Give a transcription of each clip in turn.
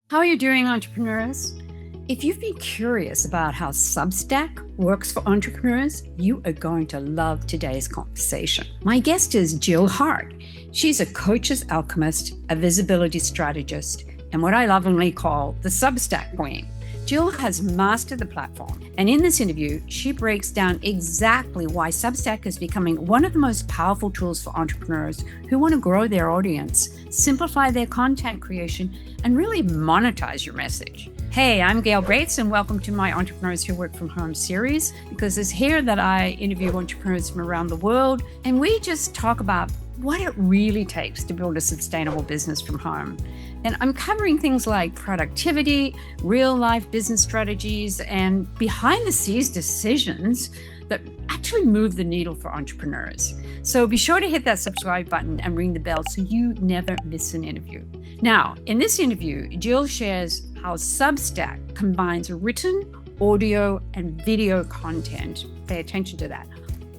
How are you doing, entrepreneurs? If you've been curious about how Substack works for entrepreneurs, you are going to love today's conversation. My guest is Jill Hart. She's a coach's alchemist, a visibility strategist, and what I lovingly call the Substack queen. Jill has mastered the platform, and in this interview, she breaks down exactly why Substack is becoming one of the most powerful tools for entrepreneurs who want to grow their audience, simplify their content creation, and really monetize your message. Hey, I'm Gail Bates, and welcome to my Entrepreneurs Who Work From Home series, because it's here that I interview entrepreneurs from around the world, and we just talk about what it really takes to build a sustainable business from home. And I'm covering things like productivity, real life business strategies, and behind the scenes decisions that actually move the needle for entrepreneurs. So be sure to hit that subscribe button and ring the bell so you never miss an interview. Now, in this interview, Jill shares how Substack combines written, audio, and video content. Pay attention to that,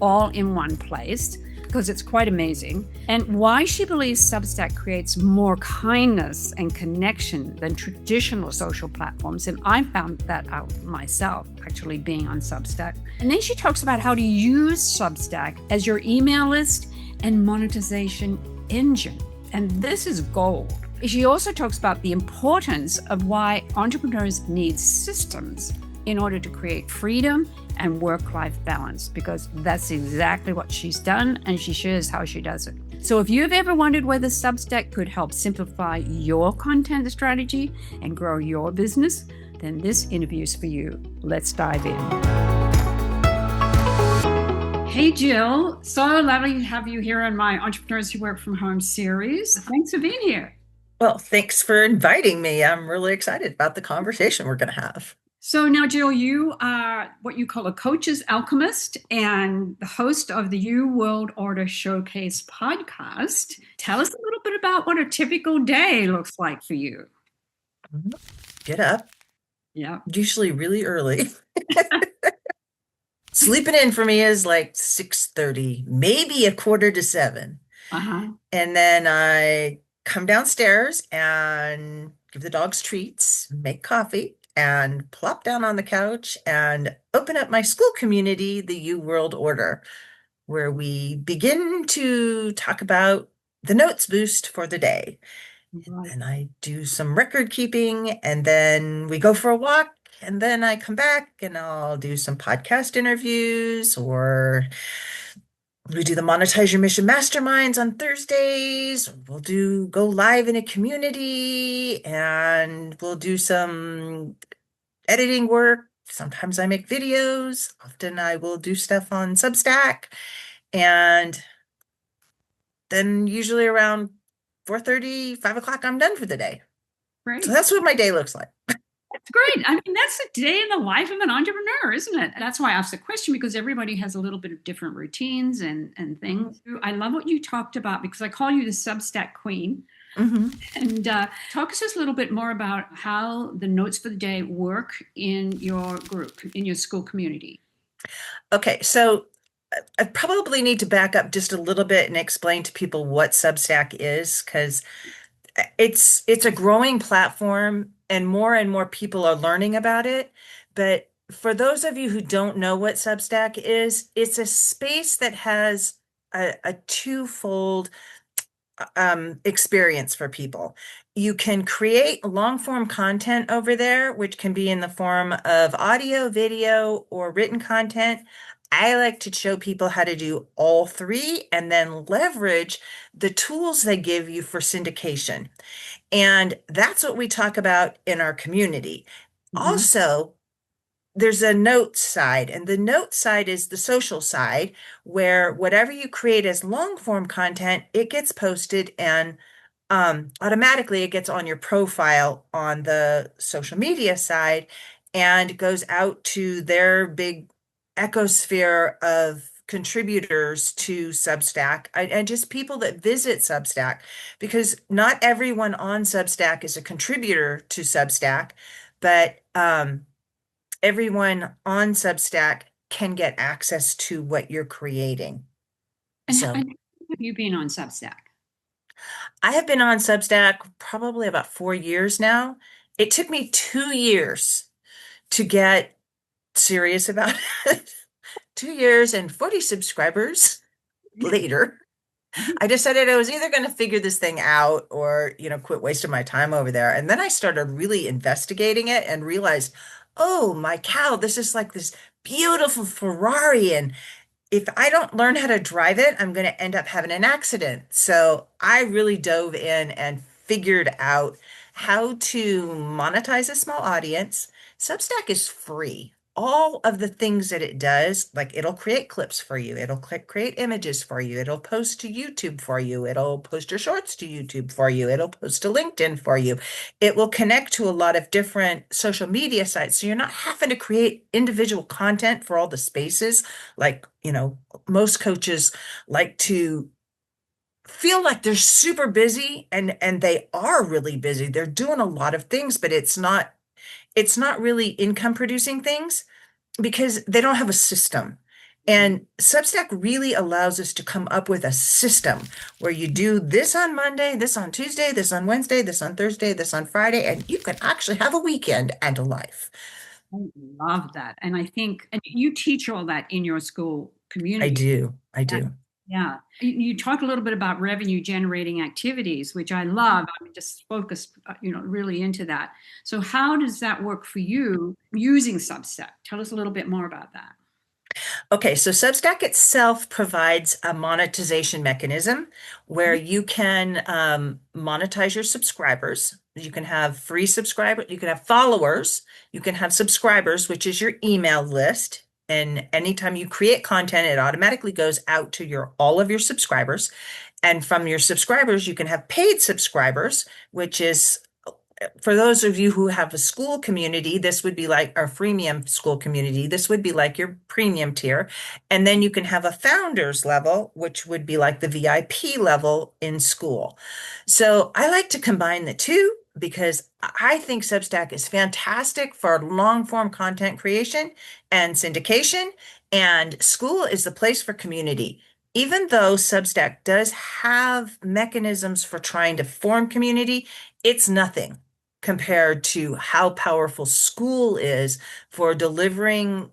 all in one place, because it's quite amazing, and why she believes Substack creates more kindness and connection than traditional social platforms. And I found that out myself, actually being on Substack. And then she talks about how to use Substack as your email list and monetization engine. And this is gold. She also talks about the importance of why entrepreneurs need systems in order to create freedom and work-life balance, because that's exactly what she's done, and she shares how she does it. So if you've ever wondered whether Substack could help simplify your content strategy and grow your business, then this interview is for you. Let's dive in. Hey, Jill. So lovely to have you here on my Entrepreneurs Who Work From Home series. Thanks for being here. Well, thanks for inviting me. I'm really excited about the conversation we're going to have. So now, Jill, you are what you call a coach's alchemist and the host of the You World Order Showcase podcast. Tell us a little bit about what a typical day looks like for you. Get up, Yeah. usually really early. Sleeping in for me is like 6:30, maybe a quarter to 7. Uh-huh. And then I come downstairs and give the dogs treats, make coffee, and plop down on the couch and open up my Skool community, the You World Order, where we begin to talk about the notes boost for the day. Right. And I do some record keeping, and then we go for a walk, and then I come back and I'll do some podcast interviews, or we do the Monetize Your Mission Masterminds on Thursdays. We'll do go live in a community, and we'll do some editing work. Sometimes I make videos. Often I will do stuff on Substack. And then usually around 4:30, 5 o'clock, I'm done for the day. Great. So that's what my day looks like. That's great. I mean, that's a day in the life of an entrepreneur, isn't it? That's why I asked the question, because everybody has a little bit of different routines and things. I love what you talked about, because I call you the Substack queen. Mm-hmm. And talk us just a little bit more about how the notes for the day work in your group, in your Skool community. Okay, so I probably need to back up just a little bit and explain to people what Substack is, because it's a growing platform and more people are learning about it. But for those of you who don't know what Substack is, it's a space that has a twofold experience for people. You can create long form content over there, which can be in the form of audio, video, or written content. I like to show people how to do all three and then leverage the tools they give you for syndication. And that's what we talk about in our community. Mhm. Also, there's a notes side, and the notes side is the social side, where whatever you create as long form content, it gets posted and automatically it gets on your profile on the social media side and goes out to their big ecosphere of contributors to Substack and just people that visit Substack, because not everyone on Substack is a contributor to Substack, but everyone on Substack can get access to what you're creating. And So how have you been on Substack? I have been on Substack probably about 4 years now, It took me 2 years to get serious about it. 2 years and 40 subscribers later, I decided I was either going to figure this thing out or, quit wasting my time over there. And then I started really investigating it and realized, oh my cow, this is like this beautiful Ferrari. And if I don't learn how to drive it, I'm going to end up having an accident. So I really dove in and figured out how to monetize a small audience. Substack is free. All of the things that it does, like it'll create clips for you, it'll create images for you, it'll post to YouTube for you, it'll post your shorts to YouTube for you, it'll post to LinkedIn for you. It will connect to a lot of different social media sites. So you're not having to create individual content for all the spaces like, most coaches like to feel like they're super busy and they are really busy. They're doing a lot of things, but it's not really income producing things because they don't have a system. And Substack really allows us to come up with a system where you do this on Monday, this on Tuesday, this on Wednesday, this on Thursday, this on Friday, and you can actually have a weekend and a life. I love that. And I think, and you teach all that in your school I community. do. I Yeah. do. Yeah. You talk a little bit about revenue generating activities, which I love. I'm just focused, really into that. So how does that work for you using Substack? Tell us a little bit more about that. Okay, so Substack itself provides a monetization mechanism where you can monetize your subscribers. You can have free subscribers, you can have followers, you can have subscribers, which is your email list. And anytime you create content, it automatically goes out to your all of your subscribers. And from your subscribers, you can have paid subscribers, which is for those of you who have a Skool community, this would be like our freemium Skool community. This would be like your premium tier. And then you can have a founders level, which would be like the VIP level in Skool. So I like to combine the two because I think Substack is fantastic for long form content creation and syndication. And Skool is the place for community. Even though Substack does have mechanisms for trying to form community, it's nothing compared to how powerful Skool is for delivering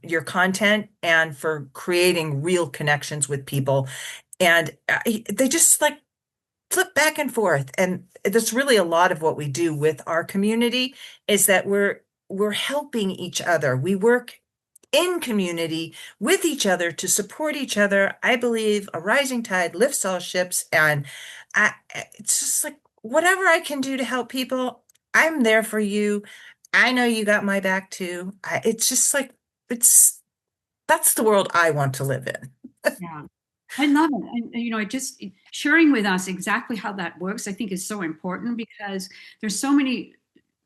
your content and for creating real connections with people. And they just like flip back and forth. And that's really a lot of what we do with our community is that we're helping each other. We work in community with each other to support each other. I believe a rising tide lifts all ships, and it's just like whatever I can do to help people, I'm there for you. I know you got my back too. It's just like it's that's the world I want to live in. Yeah. I love it. And, just sharing with us exactly how that works, I think is so important because there's so many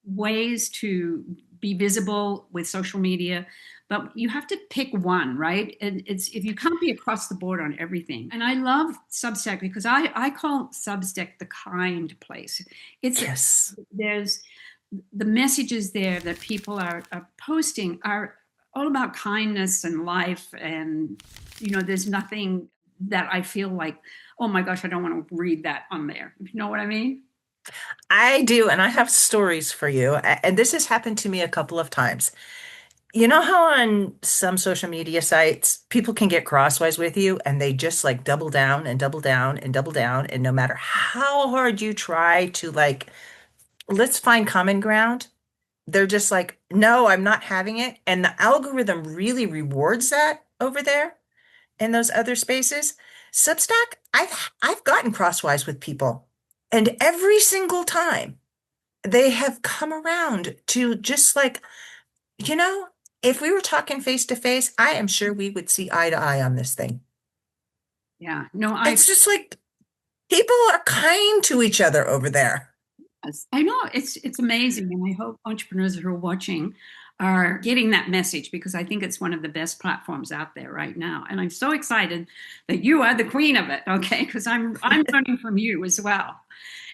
ways to be visible with social media, but you have to pick one, right? And it's if you can't be across the board on everything. And I love Substack because I call Substack the kind place. It's Yes. there's the messages there that people are posting are all about kindness and life and there's nothing that I feel like, oh my gosh, I don't want to read that on there. You know what I mean? I do, and I have stories for you. And this has happened to me a couple of times. You know how on some social media sites, people can get crosswise with you and they just like double down and double down and double down. And no matter how hard you try to like, let's find common ground, they're just like, no, I'm not having it. And the algorithm really rewards that over there in those other spaces. Substack, I've gotten crosswise with people, and every single time they have come around to just like, you know, if we were talking face to face, I am sure we would see eye to eye on this thing. Yeah. No, It's just like people are kind to each other over there. I know it's amazing, and I hope entrepreneurs who are watching are getting that message because I think it's one of the best platforms out there right now. And I'm so excited that you are the queen of it, okay? Because I'm learning from you as well.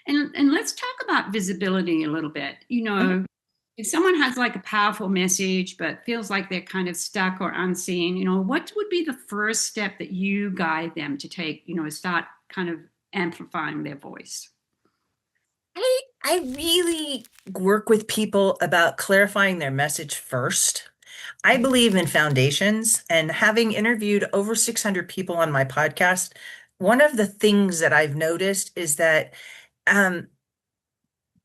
And let's talk about visibility a little bit. If someone has like a powerful message but feels like they're kind of stuck or unseen, what would be the first step that you guide them to take, start kind of amplifying their voice? I really work with people about clarifying their message first. I believe in foundations, and having interviewed over 600 people on my podcast, one of the things that I've noticed is that um,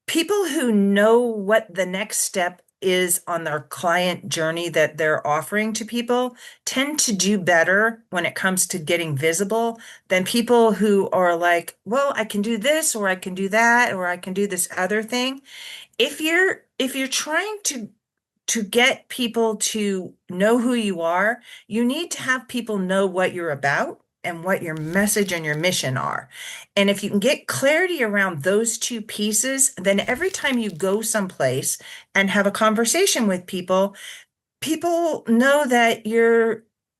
people who know what the next step is on their client journey that they're offering to people tend to do better when it comes to getting visible than people who are like, well, I can do this, or I can do that, or I can do this other thing. If you're trying to get people to know who you are, you need to have people know what you're about and what your message and your mission are. And if you can get clarity around those two pieces, then every time you go someplace and have a conversation with people, people know that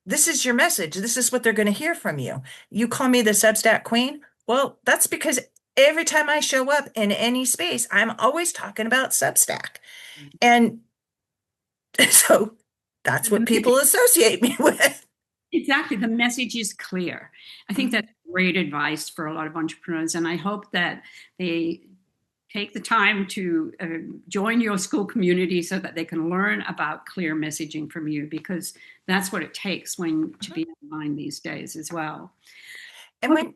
this is your message. This is what they're going to hear from you. You call me the Substack queen. Well, that's because every time I show up in any space, I'm always talking about Substack. And so that's The what people message, associate me with. exactly. The message is clear. I think Mhm. that's great advice for a lot of entrepreneurs. And I hope that they take the time to join your Skool community so that they can learn about clear messaging from you, because that's what it takes when to Mhm. be online these days as well. And Okay, when,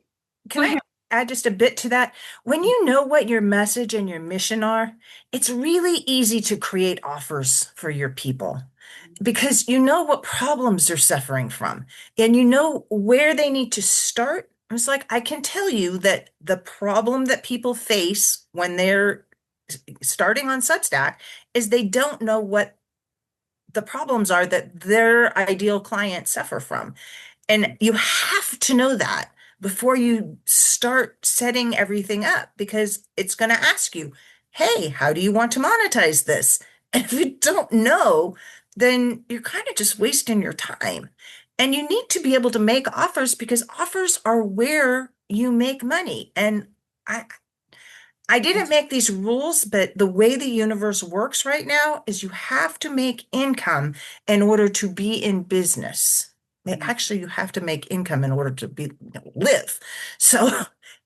go can I ahead. add just a bit to that? When you know what your message and your mission are, it's really easy to create offers for your people because you know what problems they're suffering from and you know where they need to start. It's like, I can tell you that the problem that people face when they're starting on Substack is they don't know what the problems are that their ideal clients suffer from. And you have to know that before you start setting everything up because it's going to ask you, hey, how do you want to monetize this? And if you don't know, then you're kind of just wasting your time. And you need to be able to make offers because offers are where you make money. And I, I didn't make these rules, but the way the universe works right now is you have to make income in order to be in business. Actually, you have to make income in order to live. So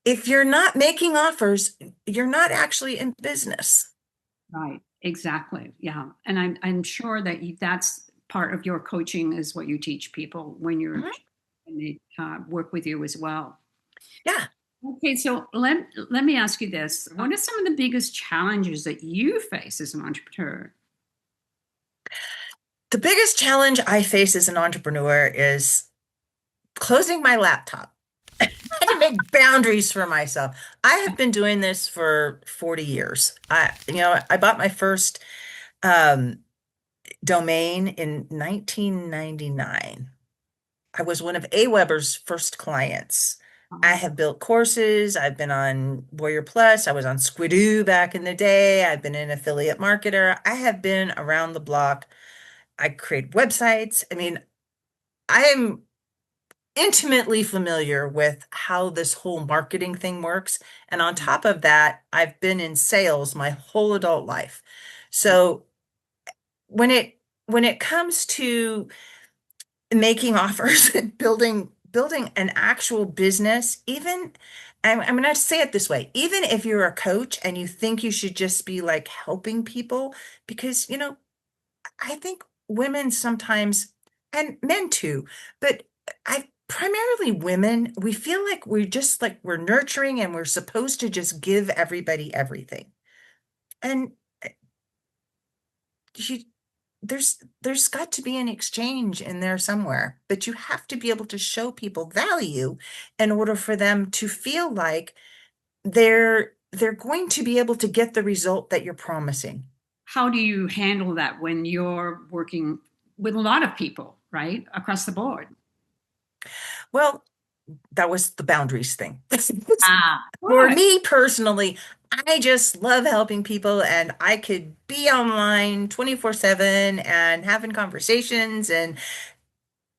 if you're not making offers, you're not actually in business. Right, exactly. Yeah. And I'm sure that that's part of your coaching is what you teach people Mhm. when they work with you as well. Yeah. Okay, so let me ask you this. What are some of the biggest challenges that you face as an entrepreneur? The biggest challenge I face as an entrepreneur is closing my laptop. I had to make boundaries for myself. I have been doing this for 40 years. I bought my first um, domain in 1999. I was one of AWeber's first clients. I Um, have built courses. I've been on Warrior Plus. I was on Squidoo back in the day. I've been an affiliate marketer. I have been around the block. I create websites. I mean, I am intimately familiar with how this whole marketing thing works. And on top of that, I've been in sales my whole adult life. So when it comes to making offers and building an actual business, even I'm going to say it this way, even if you're a coach and you think you should just be like helping people, because I think women sometimes, and men too, but I primarily women, we feel like we're nurturing and we're supposed to just give everybody everything. And you there's got to be an exchange in there somewhere, but you have to be able to show people value in order for them to feel like they're going to be able to get the result that you're promising. how do you handle that when you're working with a lot of people, right, across the board? Well, that was the boundaries thing. Ah, For good. me personally, I just love helping people and I could be online 24/7 and having conversations and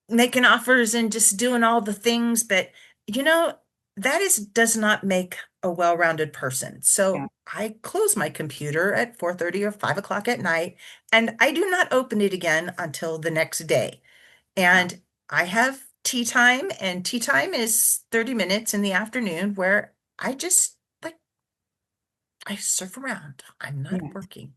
making offers and just doing all the things, but you know, that is does not make a well-rounded person. Yeah, So I close my computer at 4:30 or 5 o'clock at night, and I do not open it again until the next day. yeah. And I have tea time, and tea time is 30 minutes in the afternoon where I just like I surf around. I'm not Yeah. working.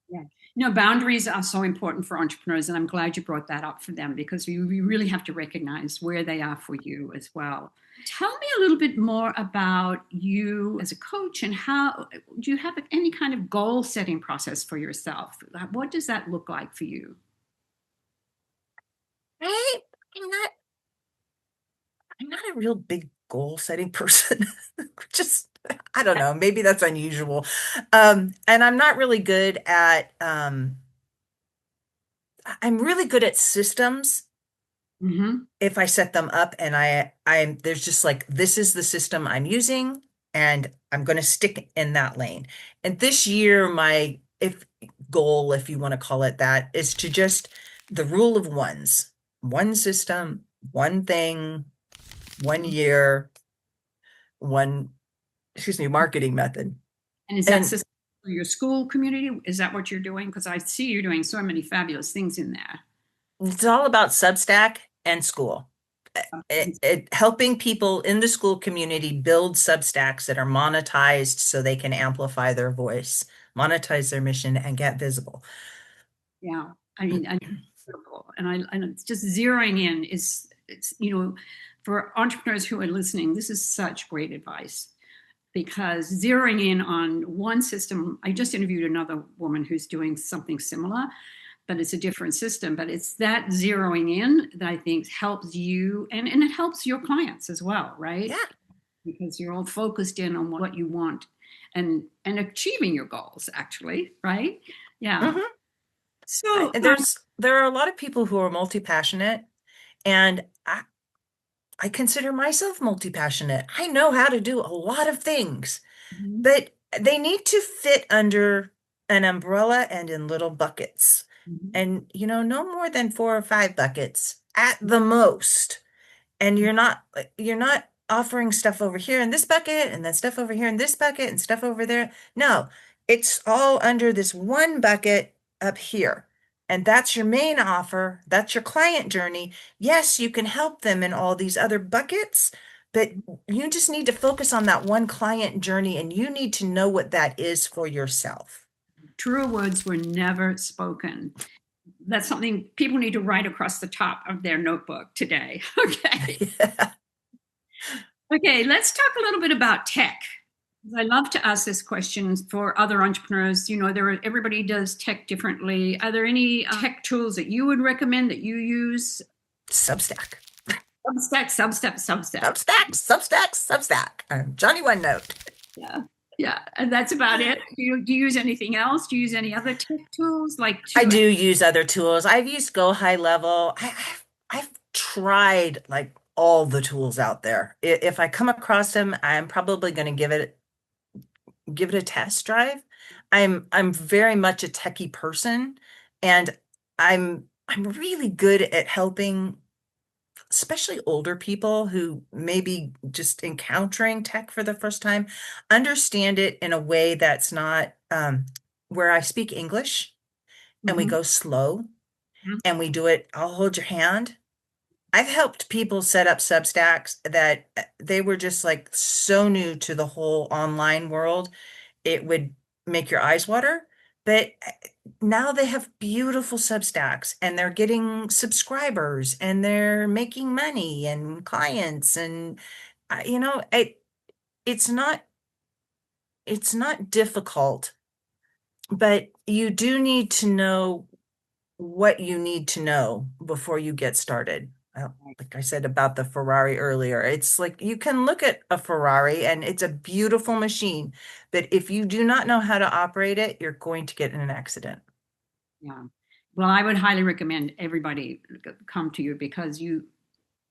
Yeah. No, boundaries are so important for entrepreneurs, and I'm glad you brought that up for them because you really have to recognize where they are for you as well. Tell me a little bit more about you as a coach and how do you have any kind of goal setting process for yourself? What does that look like for you? I, I'm not I'm not a real big goal setting person. Just, I don't know, maybe that's unusual. And I'm not really good at I'm really good at systems Hmm. if I set them up and I'm there's just like this is the system I'm using and I'm going to stick in that lane. And this year my if goal, if you want to call it that, is to just the rule of ones. One system, one thing, one year, one marketing method. And is that And system for your school community? Is that what you're doing? Because I see you're doing so many fabulous things in there. it's all about Substack and Skool. Helping people in the Skool community build Substacks that are monetized so they can amplify their voice, monetize their mission, and get visible. Yeah, I mean, and beautiful. And it's just zeroing in is it's for entrepreneurs who are listening, this is such great advice because zeroing in on one system. I just interviewed another woman who's doing something similar, but it's a different system. But it's that zeroing in that I think helps you and it helps your clients as well, right? Yeah. Because you're all focused in on what you want and achieving your goals, actually, right? Yeah. Hmm. So, There are a lot of people who are multi-passionate, and I consider myself multi-passionate. I know how to do a lot of things, mhm, but they need to fit under an umbrella and in little buckets. mhm. And, no more than 4 or 5 buckets at the most. And you're not offering stuff over here in this bucket and then stuff over here in this bucket and stuff over there. No, it's all under this one bucket up here. And that's your main offer. That's your client journey. Yes, you can help them in all these other buckets, but you just need to focus on that one client journey and you need to know what that is for yourself. Truer words were never spoken. That's something people need to write across the top of their notebook today. Okay. Yeah. Okay, let's talk a little bit about tech. I love to ask this question for other entrepreneurs. Everybody does tech differently. Are there any tech tools that you would recommend that you use? Substack. Substack. Substack. Johnny OneNote. Yeah. Yeah. And that's about it. Do you use anything else? Do you use any other tech tools like I to do use other tools. I've used Go High Level. I've tried like all the tools out there. If I come across them, I'm probably going to give it a test drive. I'm very much a techie person, and I'm really good at helping, especially older people who may be just encountering tech for the first time, understand it in a way that's not where I speak English and we Mhm. go slow and we do it, I'll hold your hand. I've helped people set up Substacks that they were just like so new to the whole online world, it would make your eyes water. But now they have beautiful Substacks and they're getting subscribers and they're making money and clients and it's not it's not difficult, but you do need to know what you need to know before you get started. Like I said about the Ferrari earlier, it's like you can look at a Ferrari and it's a beautiful machine, but if you do not know how to operate it, you're going to get in an accident. Yeah. Well, I would highly recommend everybody come to you because you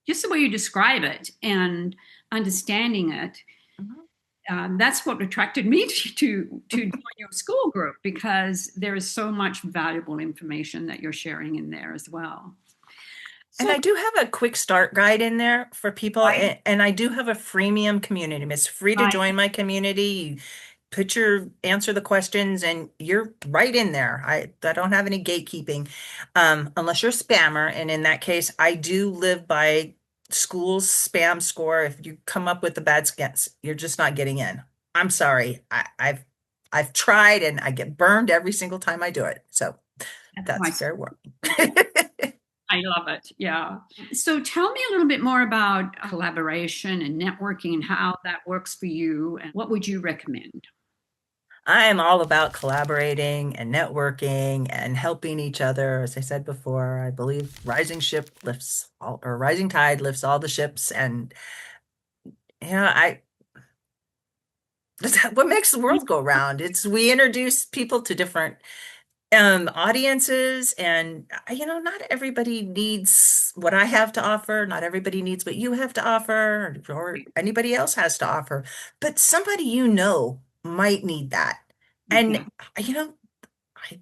just the way you describe it and understanding it. Mhm. That's what attracted me to join your school group because there is so much valuable information that you're sharing in there as well. And So, I do have a quick start guide in there for people, right, and I do have a freemium community. It's free to right, join my community. You answer the questions, and you're right in there. I don't have any gatekeeping, unless you're a spammer, and in that case, I do live by Skool's spam score. If you come up with the bad scans, you're just not getting in. I'm sorry. I've tried and I get burned every single time I do it. So That's that's my fair warning. I love it. Yeah. So tell me a little bit more about collaboration and networking and how that works for you and what would you recommend? I am all about collaborating and networking and helping each other. As I said before, I believe rising ship lifts all, or rising tide lifts all the ships. And I that's what makes the world go round. It's we introduce people to different audiences, and not everybody needs what I have to offer. Not everybody needs what you have to offer, or anybody else has to offer. But somebody might need that. And Exactly. you know, I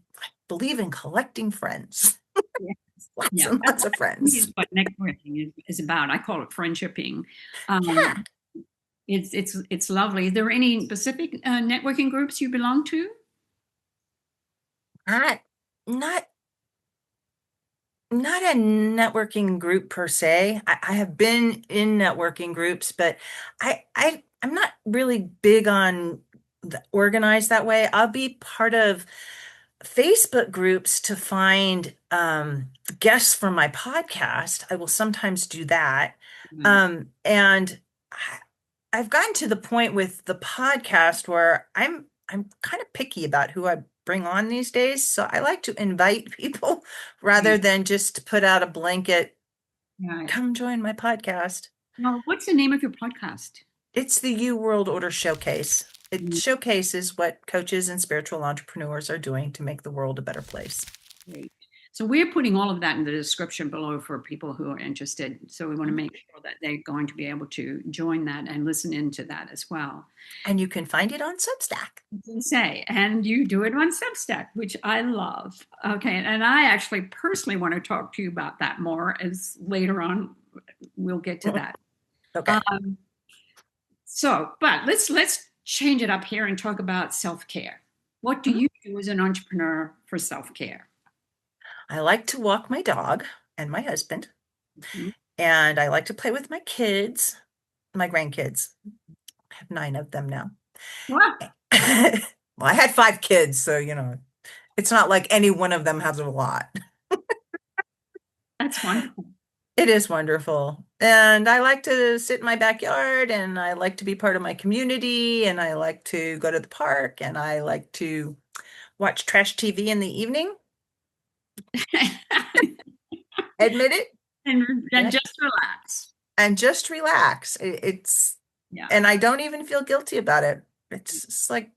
believe in collecting friends. Yeah. Lots Yeah. and That's lots of really friends. what networking is about. I call it friendshipping. Um, Yeah. it's lovely. Are there any specific networking groups you belong to? Not not not a networking group per se. I have been in networking groups, but I'm not really big on organized that way. I'll be part of Facebook groups to find guests for my podcast. I will sometimes do that. Right. And I've gotten to the point with the podcast where I'm kind of picky about who I bring on these days. So I like to invite people rather Right. than just put out a blanket, Right. come join my podcast. Well, what's the name of your podcast? It's the U World Order Showcase. It Mm, showcases what coaches and spiritual entrepreneurs are doing to make the world a better place. great. So we're putting all of that in the description below for people who are interested. So we want to make sure that they're going to be able to join that and listen into that as well. And you can find it on Substack. Say, and you do it on Substack, which I love. Okay, and I actually personally want to talk to you about that more as later on. We'll get to that. Okay. Um, but let's change it up here and talk about self care. What do Mhm. you do as an entrepreneur for self care? I like to walk my dog and my husband, Mhm. and I like to play with my kids, my grandkids. I have 9 of them now. Well, Well, I had 5 kids, so it's not like any one of them has a lot. that's wonderful. It is wonderful. And I like to sit in my backyard, and I like to be part of my community, and I like to go to the park, and I like to watch trash TV in the evening. Admit it. and, and Yeah. just relax. And just relax. Yeah. And I don't even feel guilty about it. It's just like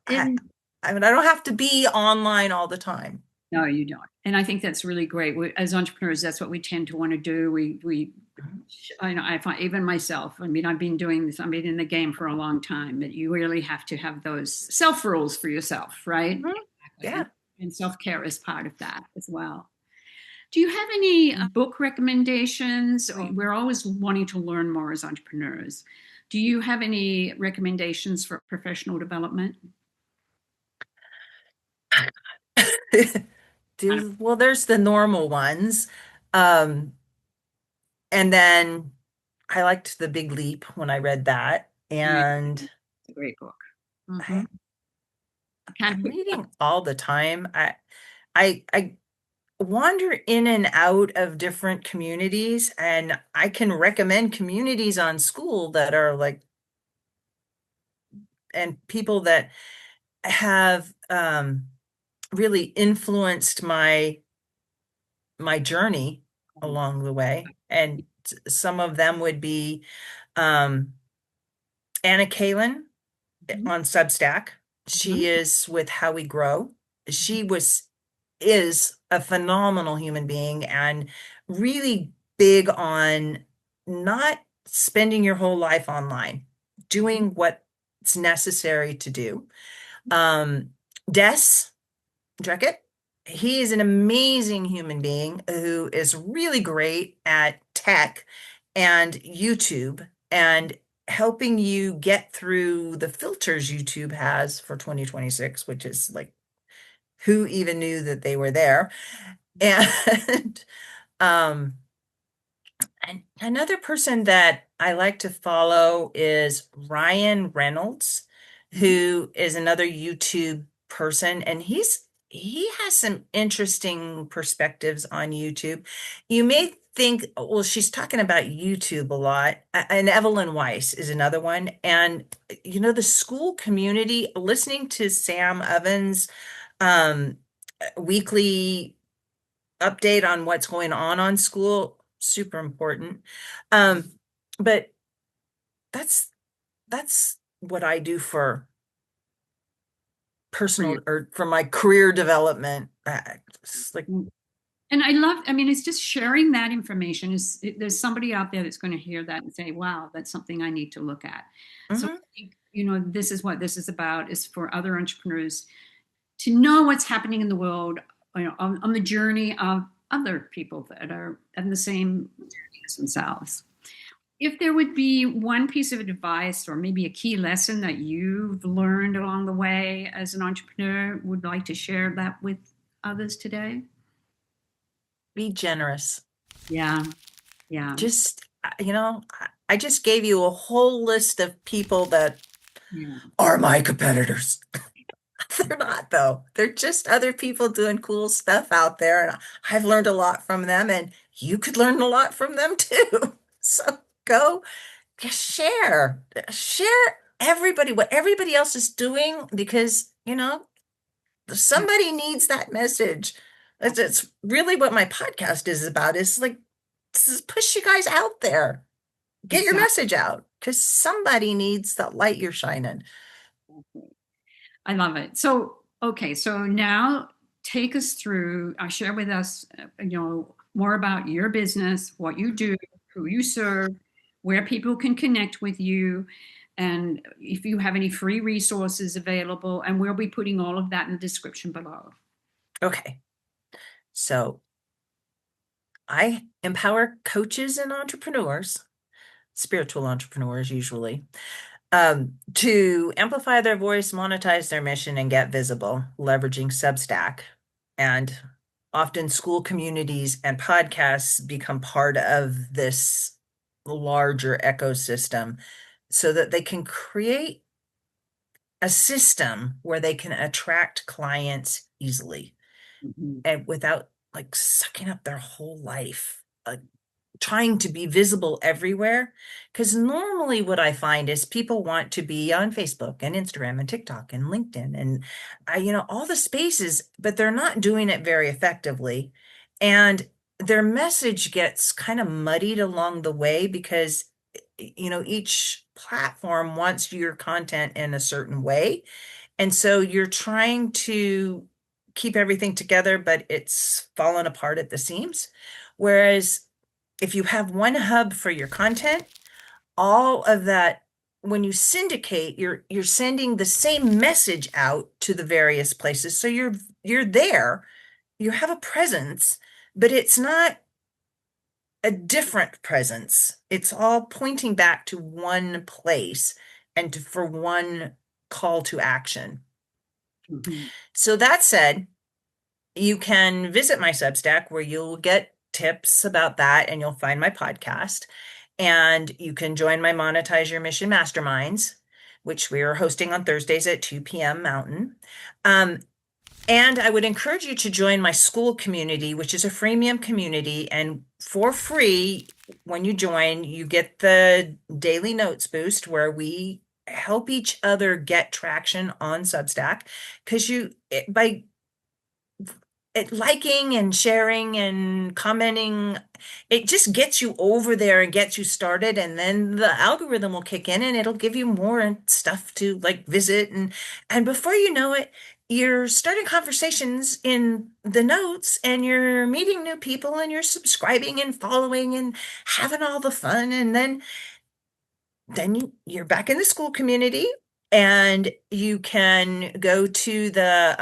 I, And I mean, I don't have to be online all the time. no, you don't. And I think that's really great. As entrepreneurs, that's what we tend to want to do. I know, I find even myself, I mean, I've been doing this, I've been in the game for a long time, but you really have to have those self rules for yourself, right? Mhm. Exactly. Yeah. And self care is part of that as well. Do you have any book recommendations? We're always wanting to learn more as entrepreneurs. Do you have any recommendations for professional development? Kind of, Well, there's the normal ones. Um, and then I liked The Big Leap when I read that. right. And It's a great book. I, Can't I'm put reading all the time. I wander in and out of different communities, and I can recommend communities on Skool that are like, and people that have really influenced my journey along the way. And some of them would be um, Anna Kalin Mhm. on Substack. Mhm. She is with How We Grow. She was is a phenomenal human being and really big on not spending your whole life online, doing what's necessary to do. Um, Des Druckett, he is an amazing human being who is really great at tech and YouTube and helping you get through the filters YouTube has for 2026, which is like, who even knew that they were there? And um, And another person that I like to follow is Ryan Reynolds, Mhm. who is another YouTube person, and he has some interesting perspectives on YouTube. You may think, well, she's talking about YouTube a lot, and Evelyn Weiss is another one. And the Skool community, listening to Sam Ovens' um, weekly update on what's going on Skool, super important. Um, but that's that's what I do for For you. personal or for my career development. It's like, And I mean, it's just sharing that information. There's somebody out there that's going to hear that and say, wow, that's something I need to look at. So, mhm. I think, this is what this is about, is for other entrepreneurs to know what's happening in the world, on the journey of other people that are in the same journey as themselves. If there would be one piece of advice or maybe a key lesson that you've learned along the way as an entrepreneur, would like to share that with others today? Be generous. Yeah, yeah, Just, I just gave you a whole list of people that yeah. are my competitors. They're not, though. They're just other people doing cool stuff out there, and I've learned a lot from them, and you could learn a lot from them too. So go. Just share everybody what everybody else is doing, because somebody needs that message. It's really what my podcast is about, is like, push you guys out there, get your Exactly. message out, because somebody needs that light you're shining. I love it. So, okay, so now take us through, share with us, more about your business, what you do, who you serve, where people can connect with you, and if you have any free resources available, and we'll be putting all of that in the description below. Okay, so I empower coaches and entrepreneurs, spiritual entrepreneurs usually, to amplify their voice, monetize their mission, and get visible, leveraging Substack. And often Skool communities and podcasts become part of this larger ecosystem so that they can create a system where they can attract clients easily Mhm. and without like sucking up their whole life. Trying to be visible everywhere. Because normally what I find is people want to be on Facebook and Instagram and TikTok and LinkedIn and all the spaces, but they're not doing it very effectively. And their message gets kind of muddied along the way because each platform wants your content in a certain way. And so you're trying to keep everything together, but it's fallen apart at the seams. Whereas if you have one hub for your content, all of that, when you syndicate, you're sending the same message out to the various places. So you're there, you have a presence, but it's not a different presence. It's all pointing back to one place and for one call to action. Mhm. So that said, you can visit my Substack where you'll get tips about that and you'll find my podcast. And you can join my Monetize Your Mission Masterminds, which we are hosting on Thursdays at 2 p.m. Mountain. Um, and I would encourage you to join my Skool community, which is a freemium community. And for free, when you join, you get the daily notes boost where we help each other get traction on Substack. Because by liking and sharing and commenting, it just gets you over there and gets you started, and then the algorithm will kick in and it'll give you more stuff to like visit, and before you know it, you're starting conversations in the notes and you're meeting new people and you're subscribing and following and having all the fun, and then you're back in the Skool community, and you can go to the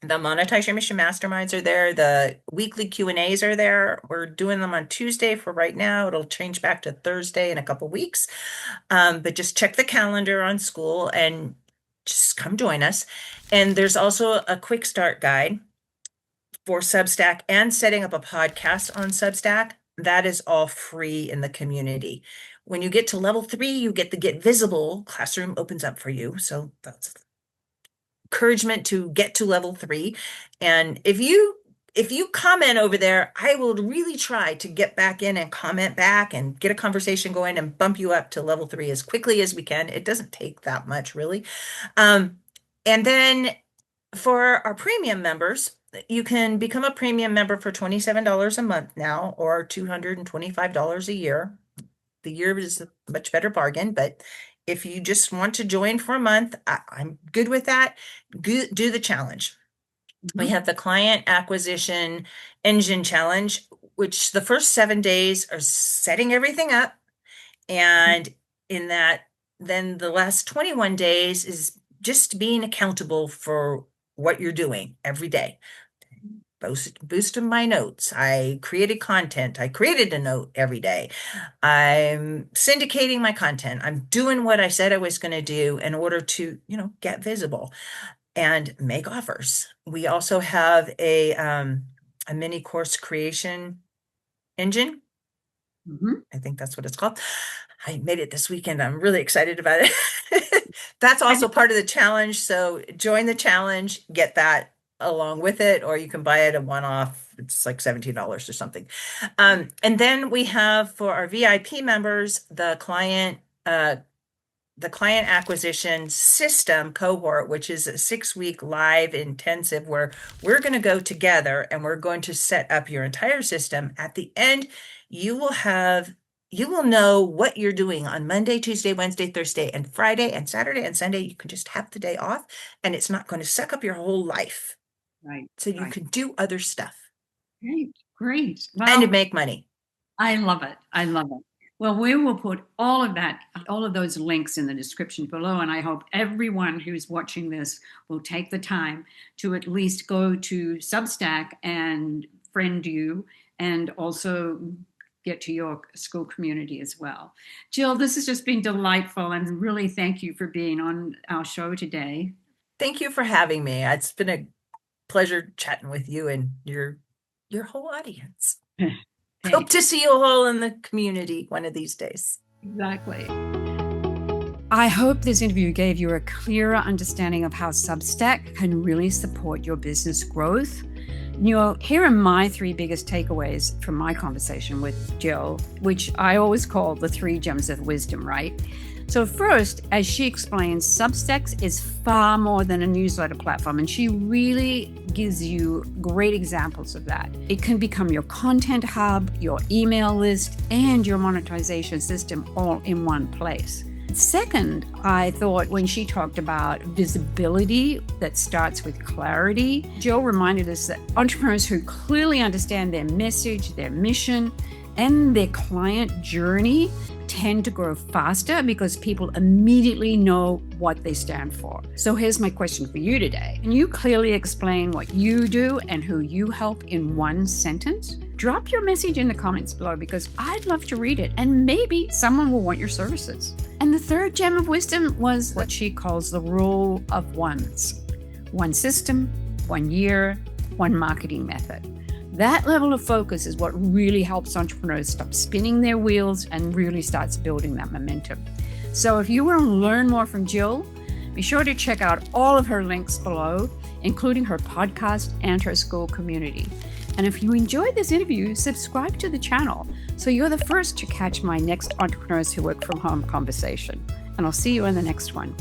Monetize Your Mission Masterminds are there. The weekly Q&As are there. We're doing them on Tuesday for right now. It'll change back to Thursday in a couple weeks. But just check the calendar on Skool and just come join us. And there's also a quick start guide for Substack and setting up a podcast on Substack. That is all free in the community. When you get to level 3, you get the Get Visible classroom opens up for you. So that's encouragement to get to level 3. And if you comment over there, I will really try to get back in and comment back and get a conversation going and bump you up to level 3 as quickly as we can. It doesn't take that much, really. And then for our premium members, you can become a premium member for $27 a month now, or $225 a year. The year is a much better bargain, but if you just want to join for a month, I'm good with that. Do the challenge. We have the client acquisition engine challenge, which the first 7 days are setting everything up. And in that, then the last 21 days is just being accountable for what you're doing every day. Boosting my notes. I created content. I created a note every day. I'm syndicating my content. I'm doing what I said I was going to do in order to, get visible and make offers. We also have a mini course creation engine. I think that's what it's called. I made it this weekend. I'm really excited about it. That's also part of the challenge. So join the challenge, get that along with it, or you can buy it a one-off. It's like $17 or something. And then we have for our VIP members, the client acquisition system cohort, which is a 6-week live intensive where we're going to go together and we're going to set up your entire system. At the end, you will know what you're doing on Monday, Tuesday, Wednesday, Thursday, and Friday, and Saturday and Sunday. You can just have the day off, and it's not going to suck up your whole life. Right. So you can do other stuff. Great. Well, and to make money. I love it. Well, we will put all of those links in the description below, and I hope everyone who's watching this will take the time to at least go to Substack and friend you, and also get to your Skool community as well. Jill, this has just been delightful, and really thank you for being on our show today. Thank you for having me. It's been a pleasure chatting with you and your whole audience. Hope to see you all in the community one of these days. Exactly. I hope this interview gave you a clearer understanding of how Substack can really support your business growth. Here are my 3 biggest takeaways from my conversation with Jill, which I always call the 3 gems of wisdom, right? So first, as she explains, Substack is far more than a newsletter platform, and she really gives you great examples of that. It can become your content hub, your email list, and your monetization system all in one place. Second, I thought when she talked about visibility that starts with clarity, Jill reminded us that entrepreneurs who clearly understand their message, their mission, and their client journey tend to grow faster because people immediately know what they stand for. So here's my question for you today. Can you clearly explain what you do and who you help in one sentence? Drop your message in the comments below because I'd love to read it, and maybe someone will want your services. And the third gem of wisdom was what she calls the rule of ones. One system, 1 year, one marketing method. That level of focus is what really helps entrepreneurs stop spinning their wheels and really starts building that momentum. So if you want to learn more from Jill, be sure to check out all of her links below, including her podcast and her Skool community. And if you enjoyed this interview, subscribe to the channel so you're the first to catch my next Entrepreneurs Who Work From Home conversation. And I'll see you in the next one.